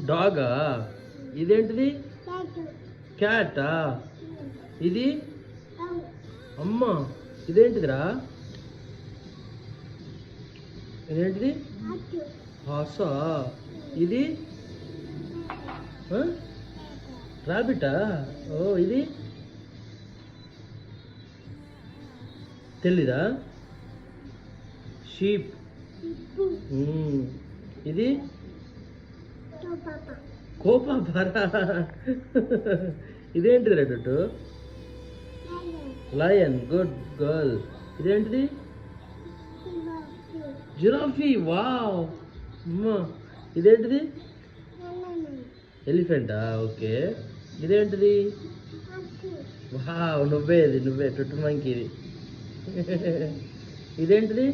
డాగా? ఇదేంటిది? క్యాటా? ఇది అమ్మ, ఇదేంటిదిరా? ఇదేంటిది? హాసా? ఇది రాబిటా? ఓ, ఇది తెలీదా? షీప్. ఇది కోపాపరా? ఇదేంటిది రెడ్డు? లయన్. Good girl. ఇదేంటిది? జిరాఫీ. వావ్. అమ్మా, ఇదేంటిది? ఎలిఫెంటా? ఓకే. ఇదేంటిది? వావ్, నువ్వే టుట్టు మంకీ. ఇది ఇదేంటిది?